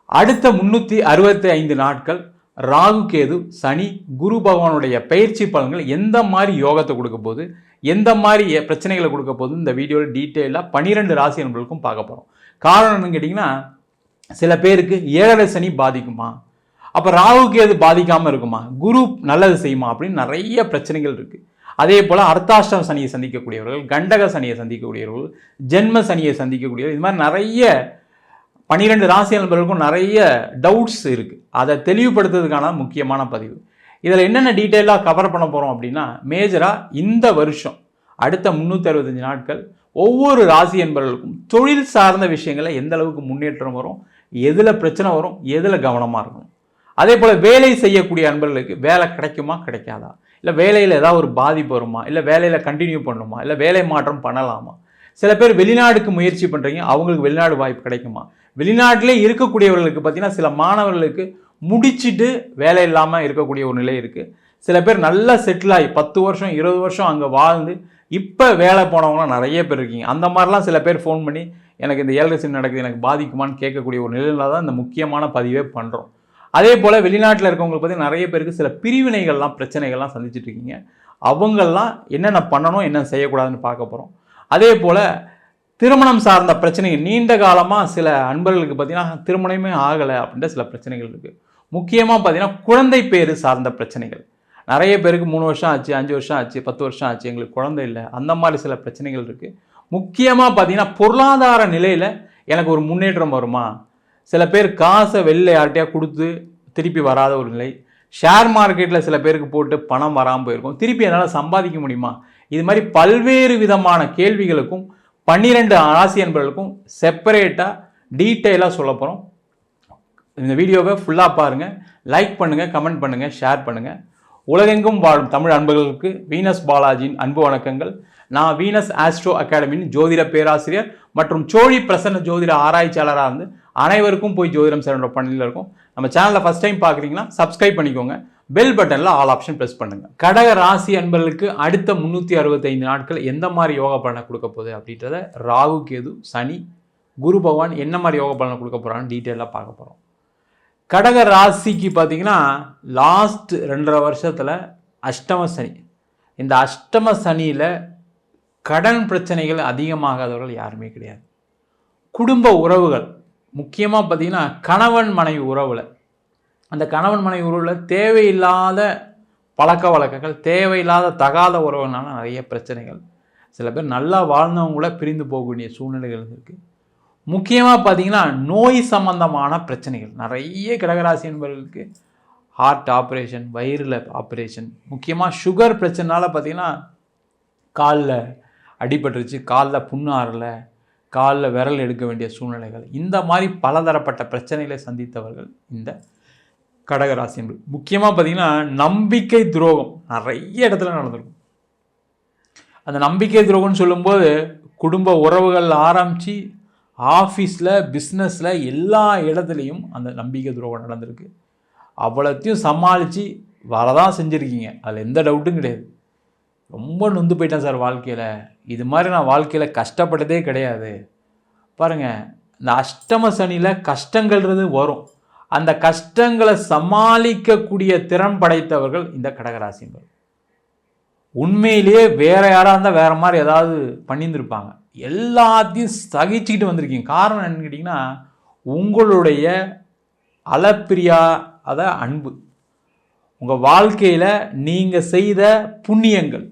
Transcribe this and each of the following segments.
அடுத்த 365 நாட்கள் ராகு கேது சனி குரு பகவானுடைய பயிற்சி பலன்கள் எந்த மாதிரி யோகத்தை கொடுக்க போகுது, எந்த மாதிரி பிரச்சனைகளை கொடுக்க போகுது இந்த வீடியோவில் டீட்டெயிலாக 12 ராசி நண்பர்களுக்கும் பார்க்க போகிறோம். காரணம் என்னன்னு கேட்டிங்கன்னா, சில பேருக்கு 7.5 சனி பாதிக்குமா, அப்போ ராகு கேது பாதிக்காமல் இருக்குமா, குரு நல்லது செய்யுமா அப்படின்னு நிறைய பிரச்சனைகள் இருக்குது. அதே போல் அர்த்தாஷ்டம சனியை சந்திக்கக்கூடியவர்கள், கண்டக சனியை சந்திக்கக்கூடியவர்கள், ஜென்ம சனியை சந்திக்கக்கூடியவர்கள், இது மாதிரி நிறைய 12 ராசி நண்பர்களுக்கும் நிறைய டவுட்ஸ் இருக்குது. அதை தெளிவுபடுத்துறதுக்கான முக்கியமான பதிவு. இதில் என்னென்ன டீட்டெயிலாக கவர் பண்ண போகிறோம் அப்படின்னா, மேஜராக இந்த வருஷம் அடுத்த 365 நாட்கள் ஒவ்வொரு ராசி என்பவர்களுக்கும் தொழில் சார்ந்த விஷயங்களில் எந்த அளவுக்கு முன்னேற்றம் வரும், எதில் பிரச்சனை வரும், எதில் கவனமாக இருக்கணும். அதே போல் வேலை செய்யக்கூடிய அன்பர்களுக்கு வேலை கிடைக்குமா கிடைக்காதா, இல்லை வேலையில் ஏதாவது ஒரு பாதிப்பு வருமா, இல்லை வேலையில் கண்டினியூ பண்ணணுமா, இல்லை வேலை மாற்றம் பண்ணலாமா, சில பேர் வெளிநாடுக்கு முயற்சி பண்ணுறீங்க, அவங்களுக்கு வெளிநாடு வாய்ப்பு கிடைக்குமா, வெளிநாட்டிலே இருக்கக்கூடியவர்களுக்கு பார்த்தீங்கன்னா சில மாணவர்களுக்கு முடிச்சுட்டு வேலை இல்லாமல் இருக்கக்கூடிய ஒரு நிலை இருக்குது. சில பேர் நல்லா செட்டில் ஆகி 10 வருஷம் 20 வருஷம் அங்கே வாழ்ந்து இப்போ வேலை போனவங்களாம் நிறைய பேர் இருக்கீங்க. அந்த மாதிரிலாம் சில பேர் ஃபோன் பண்ணி எனக்கு இந்த 7.5 சனி நடக்குது, எனக்கு பாதிக்குமான்னு கேட்கக்கூடிய ஒரு நிலையில் தான் இந்த முக்கியமான பதிவே பண்ணுறோம். அதே போல் வெளிநாட்டில் இருக்கவங்களுக்கு பார்த்தீங்கன்னா நிறைய பேருக்கு சில பிரிவினைகள்லாம் பிரச்சனைகள்லாம் சந்திச்சுட்டு இருக்கீங்க. அவங்கெல்லாம் என்னென்ன பண்ணணும் என்னென்ன செய்யக்கூடாதுன்னு பார்க்க போகிறோம். அதே போல் திருமணம் சார்ந்த பிரச்சனைகள் நீண்ட காலமாக சில அன்பர்களுக்கு பார்த்தீங்கன்னா திருமணமே ஆகலை அப்படின்ற சில பிரச்சனைகள் இருக்குது. முக்கியமாக பார்த்தீங்கன்னா குழந்தை பேர் சார்ந்த பிரச்சனைகள். நிறைய பேருக்கு 3 வருஷம் ஆச்சு, 5 வருஷம் ஆச்சு, 10 வருஷம் ஆச்சு, எங்களுக்கு குழந்தை இல்லை, அந்த மாதிரி சில பிரச்சனைகள் இருக்குது. முக்கியமாக பார்த்தீங்கன்னா பொருளாதார நிலையில் எனக்கு ஒரு முன்னேற்றம் வருமா, சில பேர் காசை வெளில யார்கிட்டையா கொடுத்து திருப்பி வராத ஒரு நிலை, ஷேர் மார்க்கெட்டில் சில பேருக்கு போட்டு பணம் வராமல் போயிருக்கும், திருப்பி என்னால் சம்பாதிக்க முடியுமா, இது மாதிரி பல்வேறு விதமான கேள்விகளுக்கும் 12 ராசி என்பவர்களுக்கும் செப்பரேட்டாக டீட்டெயிலாக சொல்ல போகிறோம். இந்த வீடியோவை ஃபுல்லாக பாருங்கள், லைக் பண்ணுங்கள், கமெண்ட் பண்ணுங்கள், ஷேர் பண்ணுங்கள். உலகெங்கும் வாழும் தமிழ் அன்பர்களுக்கு வீனஸ் பாலாஜியின் அன்பு வணக்கங்கள். நான் வீனஸ் ஆஸ்ட்ரோ அகாடமியின் ஜோதிட பேராசிரியர் மற்றும் சோழி பிரசன்ன ஜோதிட ஆராய்ச்சியாளராக இருந்து அனைவருக்கும் போய் ஜோதிடம் சேனலோட பணியில் இருக்கும். நம்ம சேனலில் ஃபஸ்ட் டைம் பார்க்குறீங்கன்னா சப்ஸ்கிரைப் பண்ணிக்கோங்க, பெல் பட்டனில் ஆல் ஆப்ஷன் ப்ரெஸ் பண்ணுங்கள். கடக ராசி அன்பர்களுக்கு அடுத்த 365 நாட்கள் எந்த மாதிரி யோக பலனை கொடுக்க போகுது அப்படின்றத ராகு கேது சனி குரு பகவான் என்ன மாதிரி யோக பலனை கொடுக்க போகிறான்னு டீட்டெயிலாக பார்க்க போகிறோம். கடக ராசிக்கு பார்த்தீங்கன்னா லாஸ்ட் 2.5 வருஷத்தில் அஷ்டம சனி. இந்த அஷ்டம சனியில் கடன் பிரச்சனைகள் அதிகமாகாதவர்கள் யாருமே கிடையாது. குடும்ப உறவுகள் முக்கியமாக பார்த்தீங்கன்னா கணவன் மனைவி உறவில், அந்த கணவன் மனைவி உறவில் தேவையில்லாத பழக்க வழக்கங்கள், தேவையில்லாத தகாத உறவுனால நிறைய பிரச்சனைகள், சில பேர் நல்லா வாழ்ந்தவங்க கூட பிரிந்து போகக்கூடிய சூழ்நிலைகள் இருக்குது. முக்கியமாக பார்த்தீங்கன்னா நோய் சம்பந்தமான பிரச்சனைகள் நிறைய கடகராசி என்பவர்களுக்கு ஹார்ட் ஆப்ரேஷன், வயிறில் ஆப்ரேஷன், முக்கியமாக சுகர் பிரச்சனைனால பார்த்தீங்கன்னா காலில் அடிபட்டுருச்சு, காலில் புண்ணு ஆறலை, காலில் விரல் எடுக்க வேண்டிய சூழ்நிலைகள், இந்த மாதிரி பலதரப்பட்ட பிரச்சனைகளை சந்தித்தவர்கள் இந்த கடகராசி என்பது. முக்கியமாக பார்த்தீங்கன்னா நம்பிக்கை துரோகம் நிறைய இடத்துல நடந்திருக்கும். அந்த நம்பிக்கை துரோகம்னு சொல்லும்போது குடும்ப உறவுகள் ஆரம்பித்து ஆஃபீஸில், பிஸ்னஸில் எல்லா இடத்துலையும் அந்த நம்பிக்கை துரோகம் நடந்திருக்கு. அவ்வளோத்தையும் சமாளித்து வரதான் செஞ்சுருக்கீங்க, அதில் எந்த டவுட்டும் கிடையாது. ரொம்ப நொந்து போயிட்டேன் சார் வாழ்க்கையில், இது மாதிரி நான் வாழ்க்கையில் கஷ்டப்பட்டதே கிடையாது. பாருங்கள், இந்த அஷ்டம சனியில் கஷ்டங்கள்ன்றது வரும், அந்த கஷ்டங்களை சமாளிக்கக்கூடிய திறன் படைத்தவர்கள் இந்த கடகராசிகள். உண்மையிலேயே வேற யாராக இருந்தால் வேற மாதிரி ஏதாவது பண்ணியிருந்திருப்பாங்க. எல்லாத்தையும் சகிச்சுக்கிட்டு வந்திருக்கீங்க. காரணம் என்னன்னு கேட்டிங்கன்னா உங்களுடைய அளப்பிரியாத அன்பு, உங்கள் வாழ்க்கையில் நீங்கள் செய்த புண்ணியங்கள்,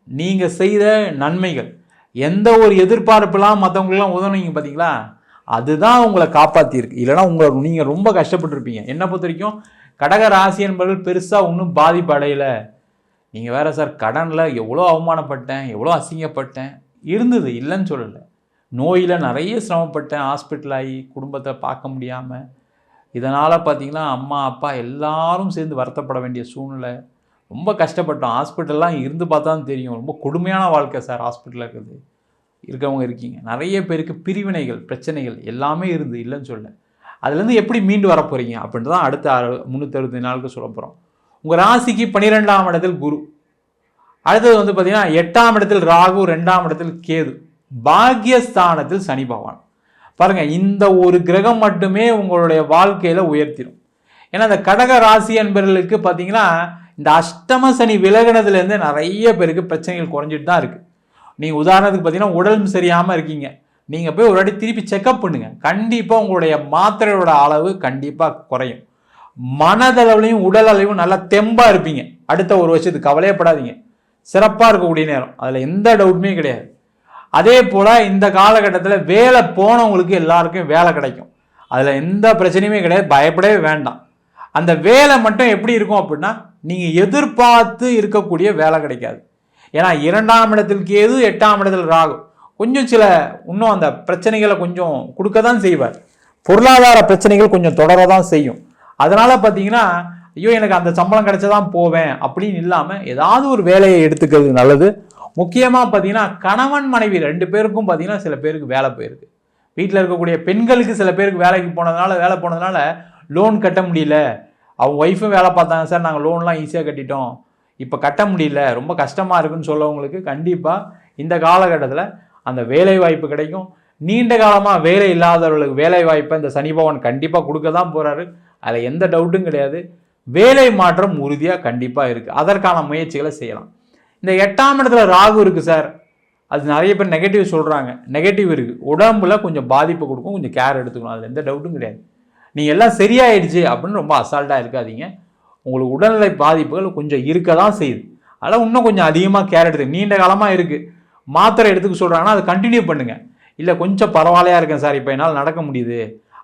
நீங்கள் செய்த நன்மைகள், எந்த ஒரு எதிர்பார்ப்பெல்லாம் மற்றவங்களெலாம் உதவுனீங்க பார்த்தீங்களா, அதுதான் உங்களை காப்பாற்றிருக்கு. இல்லைனா நீங்கள் ரொம்ப கஷ்டப்பட்டுருப்பீங்க. என்னை பொறுத்த வரைக்கும் கடக ராசி என்பவர்கள் பெருசாக ஒன்றும் பாதிப்பு அடையலை. நீங்கள் வேறு சார் கடனில் எவ்வளோ அவமானப்பட்டேன், எவ்வளோ அசிங்கப்பட்டேன் இருந்தது, இல்லைன்னு சொல்லலை. நோயில் நிறைய சிரமப்பட்டேன், ஹாஸ்பிட்டல் ஆகி குடும்பத்தை பார்க்க முடியாமல், இதனால் பார்த்தீங்கன்னா அம்மா அப்பா எல்லாரும் சேர்ந்து வருத்தப்பட வேண்டிய சூழ்நிலை, ரொம்ப கஷ்டப்பட்டோம். ஹாஸ்பிட்டல்லாம் இருந்து பார்த்தா தான் தெரியும், ரொம்ப கொடுமையான வாழ்க்கை சார் ஹாஸ்பிட்டலில் இருக்கவங்க இருக்கீங்க. நிறைய பேருக்கு பிரிவினைகள், பிரச்சனைகள் எல்லாமே இருந்து, இல்லைன்னு சொல்ல. அதுலேருந்து எப்படி மீண்டு வர போகிறீங்க அப்படின்ட்டு தான் அடுத்த 365 நாளுக்கு சொல்ல போகிறோம். உங்கள் ராசிக்கு 12ஆம் இடத்தில் குரு, அடுத்தது வந்து பார்த்தீங்கன்னா 8ஆம் இடத்தில் ராகு, 2ஆம் இடத்தில் கேது, பாக்யஸ்தானத்தில் சனி பகவான். பாருங்கள், இந்த ஒரு கிரகம் மட்டுமே உங்களுடைய வாழ்க்கையில் உயர்த்திடும். ஏன்னா இந்த கடக ராசி என்பவர்களுக்கு பார்த்தீங்கன்னா இந்த அஷ்டம சனி விலகினதுலேருந்து நிறைய பேருக்கு பிரச்சனைகள் குறைஞ்சிட்டு தான் இருக்குது. நீங்கள் உதாரணத்துக்கு பார்த்தீங்கன்னா உடல் சரியாமல் இருக்கீங்க, நீங்கள் போய் ஒரு வாட்டி திருப்பி செக்கப் பண்ணுங்கள். கண்டிப்பாக உங்களுடைய மாத்திரையோட அளவு கண்டிப்பாக குறையும். மனதளவுலையும் உடல் அளவும் நல்லா தெம்பாக இருப்பீங்க. அடுத்த ஒரு வருஷத்துக்கு கவலையப்படாதீங்க, சிறப்பாக இருக்கக்கூடிய நேரம், அதில் எந்த டவுட்டுமே கிடையாது. அதே போல் இந்த காலகட்டத்தில் வேலை போனவங்களுக்கு எல்லாருக்கும் வேலை கிடைக்கும், அதில் எந்த பிரச்சனையுமே கிடையாது, பயப்படவே வேண்டாம். அந்த வேலை மட்டும் எப்படி இருக்கும் அப்படின்னா நீங்கள் எதிர்பார்த்து இருக்கக்கூடிய வேலை கிடைக்காது. ஏன்னா 2ஆம் இடத்தில் கேது, 8ஆம் இடத்தில் ராகு, கொஞ்சம் சில இன்னும் அந்த பிரச்சனைகளை கொஞ்சம் கொடுக்க தான் செய்வார். பொருளாதார பிரச்சனைகள் கொஞ்சம் தொடர தான் செய்யும். அதனால் பார்த்தீங்கன்னா ஐயோ எனக்கு அந்த சம்பளம் கிடைச்சதான் போவேன் அப்படின்னு இல்லாமல் ஏதாவது ஒரு வேலையை எடுத்துக்கிறது நல்லது. முக்கியமாக பார்த்தீங்கன்னா கணவன் மனைவி 2 பேருக்கும் பார்த்தீங்கன்னா சில பேருக்கு வேலை போயிருக்கு. வீட்டில் இருக்கக்கூடிய பெண்களுக்கு சில பேருக்கு வேலை போனதுனால லோன் கட்ட முடியல, அவங்க ஒய்ஃபும் வேலை பார்த்தாங்க சார், நாங்கள் லோன்லாம் ஈஸியாக கட்டிட்டோம், இப்போ கட்ட முடியல, ரொம்ப கஷ்டமாக இருக்குன்னு சொல்லவங்களுக்கு கண்டிப்பாக இந்த காலகட்டத்தில் அந்த வேலை வாய்ப்பு கிடைக்கும். நீண்ட காலமாக வேலை இல்லாதவர்களுக்கு வேலை வாய்ப்பை இந்த சனி பகவான் கண்டிப்பாக கொடுக்க தான் போகிறாரு, அதில் எந்த டவுட்டும் கிடையாது. வேலை மாற்றம் உறுதியாக கண்டிப்பாக இருக்குது, அதற்கான முயற்சிகளை செய்யலாம். இந்த 8ஆம் இடத்துல ராகு இருக்குது சார், அது நிறைய பேர் நெகட்டிவ் சொல்கிறாங்க. நெகட்டிவ் இருக்குது, உடம்புல கொஞ்சம் பாதிப்பு கொடுக்கும், கொஞ்சம் கேர் எடுத்துக்கணும், அதில் எந்த டவுட்டும் கிடையாது. நீங்கள் எல்லாம் சரியாயிடுச்சு அப்படின்னு ரொம்ப அசால்ட்டாக இருக்காதீங்க. உங்களுக்கு உடல்நிலை பாதிப்புகள் கொஞ்சம் இருக்க தான் செய்யுது, அதெல்லாம் இன்னும் கொஞ்சம் அதிகமாக கேர் எடுத்து, நீண்ட காலமாக இருக்குது மாத்திரை எடுத்துக்க சொல்கிறாங்கன்னா அதை கண்டினியூ பண்ணுங்கள். இல்லை கொஞ்சம் பரவாயில்லையா இருக்கேன் சார், இப்போ என்னால் நடக்க முடியுது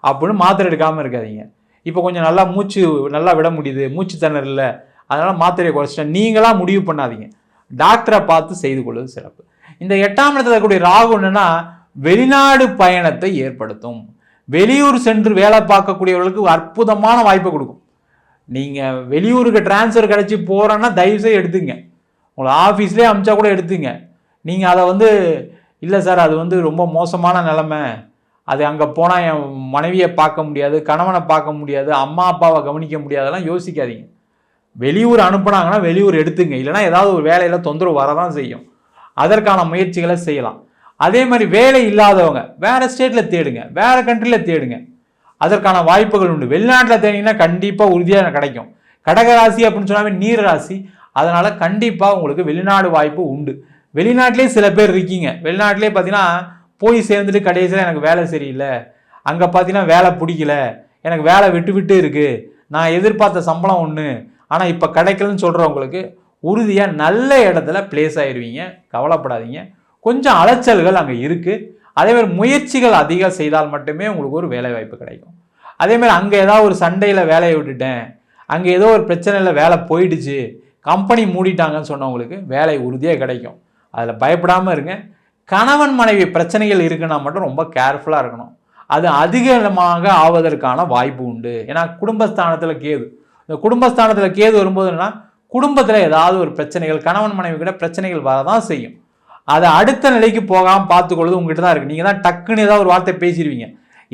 அப்படின்னு மாத்திரை எடுக்காமல் இருக்காதீங்க. இப்போ கொஞ்சம் நல்லா மூச்சு நல்லா விட முடியுது, மூச்சு திணறல் இல்லை, அதனால் மாத்திரையை குறைச்சிட்டேன் நீங்களாம் முடிவு பண்ணாதீங்க, டாக்டரை பார்த்து செய்து கொள்வது சிறப்பு. இந்த 8ஆம் இடத்துல இருக்கக்கூடிய ராகு என்னன்னா வெளிநாடு பயணத்தை ஏற்படுத்தும். வெளியூர் சென்று வேலை பார்க்கக்கூடியவர்களுக்கு அற்புதமான வாய்ப்பை கொடுக்கும். நீங்கள் வெளியூருக்கு டிரான்ஸ்ஃபர் கிடச்சி போகிறோன்னா தயவுசெய்து எடுத்துங்க, உங்களை ஆஃபீஸ்லேயே அமிச்சா கூட எடுத்துங்க. நீங்கள் அதை இல்லை சார் அது ரொம்ப மோசமான நிலைமை, அது அங்கே போனால் என் மனைவியை பார்க்க முடியாது, கணவனை பார்க்க முடியாது, அம்மா அப்பாவை கவனிக்க முடியாதெல்லாம் யோசிக்காதீங்க. வெளியூர் அனுப்புனாங்கன்னா வெளியூர் எடுத்துங்க, இல்லைனா ஏதாவது ஒரு வேலையில் தொந்தரவு வரதான் செய்யும், அதற்கான முயற்சிகளை செய்யலாம். அதே மாதிரி வேலை இல்லாதவங்க வேறு ஸ்டேட்டில் தேடுங்க, வேறு கண்ட்ரியில் தேடுங்க, அதற்கான வாய்ப்புகள் உண்டு. வெளிநாட்டில் தேடிங்கன்னா கண்டிப்பாக உறுதியாக கிடைக்கும். கடகராசி அப்படின்னு சொன்னாவே நீர் ராசி, அதனால் கண்டிப்பாக உங்களுக்கு வெளிநாடு வாய்ப்பு உண்டு. வெளிநாட்டிலே சில பேர் இருக்கீங்க, வெளிநாட்டிலே பார்த்தீங்கன்னா போய் சேர்ந்துட்டு கடைசியில் எனக்கு வேலை சரியில்லை, அங்கே பார்த்தீங்கன்னா வேலை பிடிக்கல, எனக்கு வேலை விட்டு இருக்குது, நான் எதிர்பார்த்த சம்பளம் ஒன்று ஆனால் இப்போ கிடைக்கலன்னு சொல்கிறவங்களுக்கு உறுதியாக நல்ல இடத்துல பிளேஸ் ஆயிடுவீங்க, கவலைப்படாதீங்க. கொஞ்சம் அலைச்சல்கள் அங்கே இருக்குது, அதேமாதிரி முயற்சிகள் அதிகம் செய்தால் மட்டுமே உங்களுக்கு ஒரு வேலை வாய்ப்பு கிடைக்கும். அதேமாதிரி அங்கே ஏதாவது ஒரு சண்டையில் வேலையை விட்டுட்டேன், அங்கே ஏதோ ஒரு பிரச்சனையில் வேலை போயிடுச்சு, கம்பெனி மூடிட்டாங்கன்னு சொன்னவங்களுக்கு வேலை உறுதியாக கிடைக்கும், அதில் பயப்படாமல் இருங்க. கணவன் மனைவி பிரச்சனைகள் இருக்குன்னா மட்டும் ரொம்ப கேர்ஃபுல்லாக இருக்கணும், அது அதிகமாக ஆவதற்கான வாய்ப்பு உண்டு. ஏன்னா குடும்பஸ்தானத்தில் கேது, இந்த குடும்பஸ்தானத்தில் கேது வரும்போது என்னன்னா குடும்பத்தில் ஏதாவது ஒரு பிரச்சனைகள், கணவன் மனைவி கிட்ட பிரச்சனைகள் வரதான் செய்யும். அதை அடுத்த நிலைக்கு போகாமல் பார்த்துக்கொள்வது உங்ககிட்ட தான் இருக்குது. நீங்கள் தான் டக்குன்னு ஏதாவது ஒரு வார்த்தை பேசிடுவீங்க,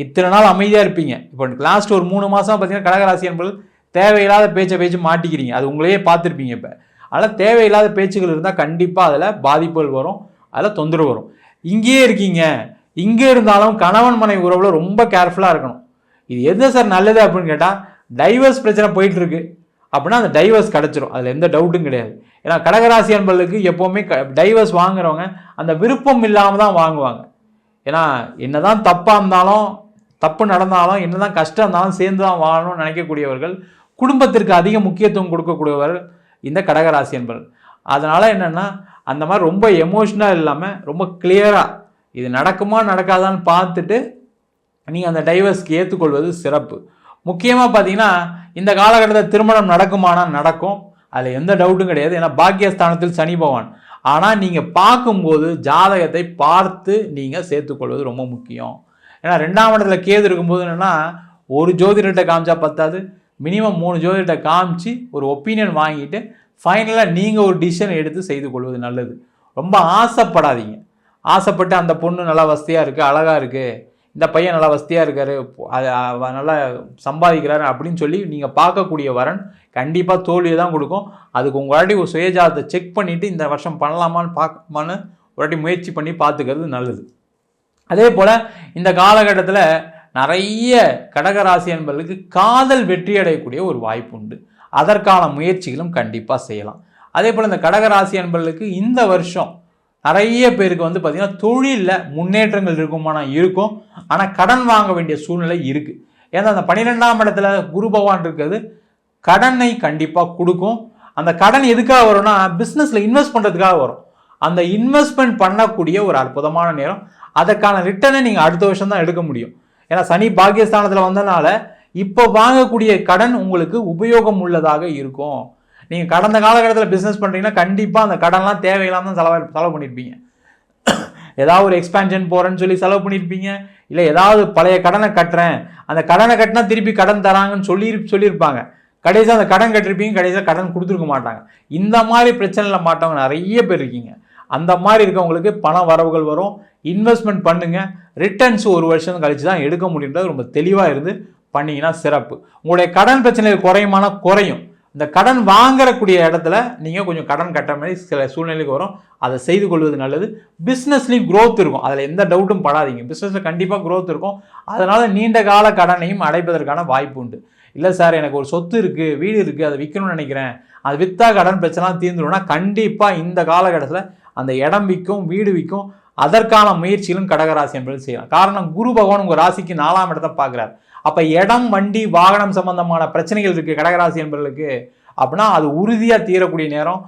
இத்தனை நாள் அமைதியாக இருப்பீங்க. இப்போ லாஸ்ட் ஒரு 3 மாதம் பார்த்தீங்கன்னா கடகராசி என்பது தேவையில்லாத பேச்சு மாட்டிக்கிறீங்க, அது உங்களையே பார்த்துருப்பீங்க. இப்போ அதனால் தேவையில்லாத பேச்சுகள் இருந்தால் கண்டிப்பாக அதில் பாதிப்புகள் வரும், அதில் தொந்தரவு வரும். இங்கேயே இருக்கீங்க, இங்கே இருந்தாலும் கணவன் மனைவி உறவில் ரொம்ப கேர்ஃபுல்லாக இருக்கணும். இது எது சார் நல்லது அப்படின்னு கேட்டால் டைவர்ஸ் பிரச்சனை போயிட்டுருக்கு அப்படின்னா அந்த டைவர்ஸ் கிடச்சிரும், அதில் எந்த டவுட்டும் கிடையாது. ஏன்னா கடகராசி என்பர்களுக்கு எப்போவுமே டைவர்ஸ் வாங்குறவங்க அந்த விருப்பம் இல்லாமல் தான் வாங்குவாங்க. ஏன்னா என்னதான் தப்பாக இருந்தாலும், தப்பு நடந்தாலும், என்னதான் கஷ்டம் இருந்தாலும் சேர்ந்து தான் வாழணும்னு நினைக்கக்கூடியவர்கள், குடும்பத்திற்கு அதிக முக்கியத்துவம் கொடுக்கக்கூடியவர்கள் இந்த கடகராசி என்பர்கள். அதனால் என்னென்னா அந்த மாதிரி ரொம்ப எமோஷ்னலாக இல்லாமல் ரொம்ப கிளியராக இது நடக்குமா நடக்காதான்னு பார்த்துட்டு நீங்கள் அந்த டைவர்ஸ்க்கு ஏற்றுக்கொள்வது சிறப்பு. முக்கியமாக பார்த்தீங்கன்னா இந்த காலகட்டத்தில் திருமணம் நடக்குமானா நடக்கும், அதில் எந்த டவுட்டும் கிடையாது. ஏன்னா பாக்கியஸ்தானத்தில் சனி பகவான். ஆனால் நீங்கள் பார்க்கும்போது ஜாதகத்தை பார்த்து நீங்கள் சேர்த்துக்கொள்வது ரொம்ப முக்கியம். ஏன்னா 2ஆம் இடத்துல கேது இருக்கும்போது என்னென்னா ஒரு ஜோதிடர்கிட்ட காமிச்சா பத்தாது, மினிமம் 3 ஜோதிடர்கிட்ட காமிச்சு ஒரு ஒப்பீனியன் வாங்கிட்டு ஃபைனலாக நீங்கள் ஒரு டிசிஷன் எடுத்து செய்து கொள்வது நல்லது. ரொம்ப ஆசைப்படாதீங்க, ஆசைப்பட்டு அந்த பொண்ணு நல்லா வசதியாக இருக்குது, அழகாக இருக்குது, இந்த பையன் நல்லா வசதியாக இருக்காரு, நல்லா சம்பாதிக்கிறாரு அப்படின்னு சொல்லி நீங்கள் பார்க்கக்கூடிய வரன் கண்டிப்பாக தோல்வியை தான் கொடுக்கும். அதுக்கு உங்களாட்டி ஒரு சுயஜாதத்தை செக் பண்ணிவிட்டு இந்த வருஷம் பண்ணலாமான்னு பார்க்கலாமான்னு ஒரு வாட்டி முயற்சி பண்ணி பார்த்துக்கிறது நல்லது. அதே போல் இந்த காலகட்டத்தில் நிறைய கடகராசி என்பவர்களுக்கு காதல் வெற்றி அடையக்கூடிய ஒரு வாய்ப்பு உண்டு. அதற்கான முயற்சிகளும் கண்டிப்பாக செய்யலாம். அதே போல் இந்த கடகராசி என்பவர்களுக்கு இந்த வருஷம் நிறைய பேருக்கு வந்து பார்த்திங்கன்னா தொழிலில் முன்னேற்றங்கள் இருக்குமானா இருக்கும். ஆனால் கடன் வாங்க வேண்டிய சூழ்நிலை இருக்குது. ஏன்னா அந்த 12ஆம் இடத்துல குரு பகவான் இருக்கிறது கடனை கண்டிப்பாக கொடுக்கும். அந்த கடன் எதுக்காக வரும்னா பிஸ்னஸில் இன்வெஸ்ட் பண்ணுறதுக்காக வரும். அந்த இன்வெஸ்ட்மெண்ட் பண்ணக்கூடிய ஒரு அற்புதமான நேரம். அதற்கான ரிட்டர்னை நீங்கள் அடுத்த வருஷம் தான் எடுக்க முடியும். ஏன்னா சனி பாக்கியஸ்தானத்தில் வந்தனால இப்போ வாங்கக்கூடிய கடன் உங்களுக்கு உபயோகம் உள்ளதாக இருக்கும். நீங்கள் கடந்த காலகட்டத்தில் பிஸ்னஸ் பண்ணுறீங்கன்னா கண்டிப்பாக அந்த கடன்லாம் தேவையில்லாம தான் செலவு பண்ணியிருப்பீங்க. ஏதாவது ஒரு எக்ஸ்பேன்ஷன் போகிறேன்னு சொல்லி செலவு பண்ணியிருப்பீங்க. இல்லை ஏதாவது பழைய கடனை கட்டுறேன், அந்த கடனை கட்டினா திருப்பி கடன் தராங்கன்னு சொல்லியிருப்பாங்க. கடைசியாக அந்த கடன் கட்டிருப்பீங்க, கடைசியாக கடன் கொடுத்துருக்க மாட்டாங்க. இந்த மாதிரி பிரச்சனையில் மாட்டவங்க நிறைய பேர் இருக்கீங்க. அந்த மாதிரி இருக்கவங்களுக்கு பண வரவுகள் வரும். இன்வெஸ்ட்மெண்ட் பண்ணுங்கள். ரிட்டர்ன்ஸ் ஒரு வருஷம் கழிச்சு தான் எடுக்க முடியுன்றது ரொம்ப தெளிவாக இருந்து பண்ணிங்கன்னா சிறப்பு. உங்களுடைய கடன் பிரச்சனைகள் குறையுமானா குறையும். இந்த கடன் வாங்கக்கூடிய இடத்துல நீங்கள் கொஞ்சம் கடன் கட்டுற மாதிரி சில சூழ்நிலைக்கு வரும். அதை செய்து கொள்வது நல்லது. பிஸ்னஸ்லேயும் க்ரோத் இருக்கும், அதில் எந்த டவுட்டும் படாதீங்க. பிஸ்னஸில் கண்டிப்பாக க்ரோத் இருக்கும். அதனால் நீண்ட கால கடனையும் அடைப்பதற்கான வாய்ப்பு உண்டு. இல்லை சார் எனக்கு ஒரு சொத்து இருக்குது, வீடு இருக்குது, அதை விற்கணும்னு நினைக்கிறேன், அது விற்றா கடன் பிரச்சனை தீர்ந்துடும்னா கண்டிப்பாக இந்த காலகட்டத்தில் அந்த இடம் விற்கும், வீடு விற்கும். அதற்கான முயற்சிகளும் கடகராசி என்பது செய்யலாம். காரணம் குரு பகவான் உங்கள் ராசிக்கு 4ஆம் இடத்தை பார்க்குறாரு. அப்போ இடம், வண்டி, வாகனம் சம்பந்தமான பிரச்சனைகள் இருக்குது கடகராசி என்பவர்களுக்கு அப்படின்னா அது உறுதியாக தீரக்கூடிய நேரம்.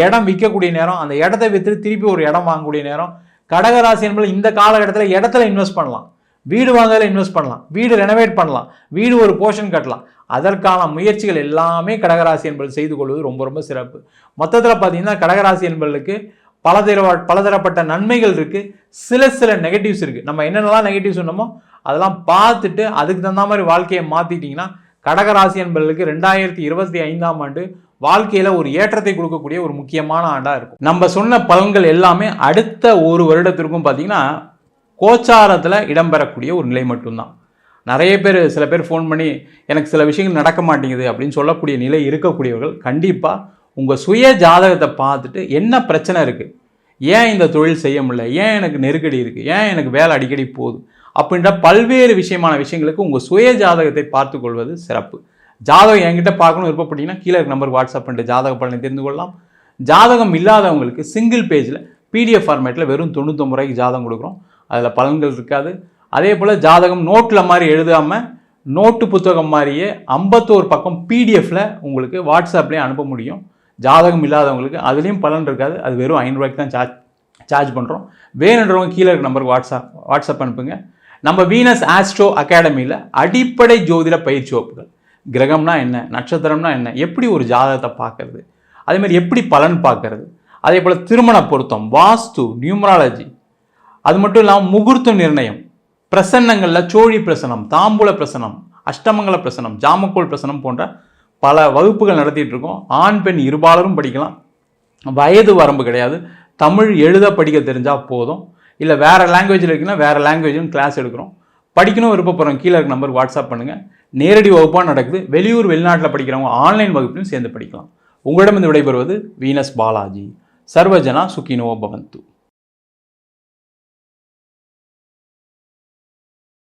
இடம் விற்கக்கூடிய நேரம். அந்த இடத்தை விற்று திருப்பி ஒரு இடம் வாங்கக்கூடிய நேரம். கடகராசி என்பது இந்த காலகட்டத்தில் இடத்துல இன்வெஸ்ட் பண்ணலாம், வீடு வாங்குறதுல இன்வெஸ்ட் பண்ணலாம், வீடு ரெனோவேட் பண்ணலாம், வீடு ஒரு போர்ஷன் கட்டலாம். அதற்கான முயற்சிகள் எல்லாமே கடகராசி என்பது செய்து கொள்வது ரொம்ப ரொம்ப சிறப்பு. மொத்தத்தில் பார்த்தீங்கன்னா கடகராசி என்பவர்களுக்கு பலதரப்பட்ட நன்மைகள் இருக்குது, சில நெகட்டிவ்ஸ் இருக்குது. நம்ம என்னென்னலாம் நெகட்டிவ் சொன்னோமோ அதெல்லாம் பார்த்துட்டு அதுக்கு தகுந்த மாதிரி வாழ்க்கையை மாற்றிட்டிங்கன்னா கடகராசி என்பவர்களுக்கு 2025ஆம் ஆண்டு வாழ்க்கையில் ஒரு ஏற்றத்தை கொடுக்கக்கூடிய ஒரு முக்கியமான ஆண்டாக இருக்கும். நம்ம சொன்ன பலன்கள் எல்லாமே அடுத்த ஒரு வருடத்திற்கும் பார்த்தீங்கன்னா கோச்சாரத்தில் இடம்பெறக்கூடிய ஒரு நிலை மட்டும்தான். நிறைய பேர் சில பேர் ஃபோன் பண்ணி எனக்கு சில விஷயங்கள் நடக்க மாட்டேங்குது அப்படின்னு சொல்லக்கூடிய நிலை இருக்கக்கூடியவர்கள் கண்டிப்பாக உங்கள் சுய ஜாதகத்தை பார்த்துட்டு என்ன பிரச்சனை இருக்குது, ஏன் இந்த தொழில் செய்ய முடியல, ஏன் எனக்கு நெருக்கடி இருக்குது, ஏன் எனக்கு வேலை அடிக்கடி போகுது அப்படின்ற பல்வேறு விஷயங்களுக்கு உங்கள் சுய ஜாதகத்தை பார்த்து கொள்வது சிறப்பு. ஜாதகம் என்கிட்ட பார்க்கணும் விருப்பப்பட்டீங்கன்னா கீழே நம்பருக்கு வாட்ஸ்அப் பண்ணிட்டு ஜாதக பலனை தெரிந்து கொள்ளலாம். ஜாதகம் இல்லாதவங்களுக்கு சிங்கிள் பேஜில் PDF ஃபார்மேட்டில் வெறும் 99 ரூபாய்க்கு ஜாதகம் கொடுக்குறோம். அதில் பலன்கள் இருக்காது. அதே போல் ஜாதகம் நோட்டில் மாதிரி எழுதாமல் நோட்டு புத்தகம் மாதிரியே 51 பக்கம் PDFல உங்களுக்கு வாட்ஸ்அப்லேயே அனுப்ப முடியும். ஜாதகம் இல்லாதவங்களுக்கு அதுலேயும் பலன் இருக்காது. அது வெறும் 5 ரூபாய்க்கு தான் சார்ஜ் பண்ணுறோம். வேணுன்றவங்க கீழே இருக்க நம்பருக்கு வாட்ஸ்அப் அனுப்புங்க. நம்ம வீனஸ் ஆஸ்ட்ரோ அகாடமியில் அடிப்படை ஜோதிட பயிற்சி வகுப்புகள், கிரகம்னா என்ன, நட்சத்திரம்னா என்ன, எப்படி ஒரு ஜாதகத்தை பார்க்கறது, அதேமாதிரி எப்படி பலன் பார்க்கறது, அதே போல் திருமண பொருத்தம், வாஸ்து, நியூமராலஜி, அது மட்டும் இல்லாமல் முகூர்த்த நிர்ணயம், பிரசன்னங்களில் சோழி பிரசனம், தாம்பூல பிரசனம், அஷ்டமங்கல பிரசனம், ஜாமக்கோல் பிரசனம் போன்ற பல வகுப்புகள் நடத்திட்டு இருக்கோம். ஆண் பெண் இருபாலரும் படிக்கலாம். வயது வரம்பு கிடையாது. தமிழ் எழுத படிக்க தெரிஞ்சால் போதும். இல்லை வேறு லாங்குவேஜில் இருக்குன்னா வேறு லாங்குவேஜும் கிளாஸ் எடுக்கிறோம். படிக்கணும் விருப்பப்படுறோம் கீழே இருக்க நம்பருக்கு வாட்ஸ்அப் பண்ணுங்கள். நேரடி வகுப்பாக நடக்குது. வெளியூர் வெளிநாட்டில் படிக்கிறவங்க ஆன்லைன் வகுப்பிலும் சேர்ந்து படிக்கலாம். உங்களிடம் விடைபெறுவது வீனஸ் பாலாஜி. சர்வஜனா சுகினோ பவந்து.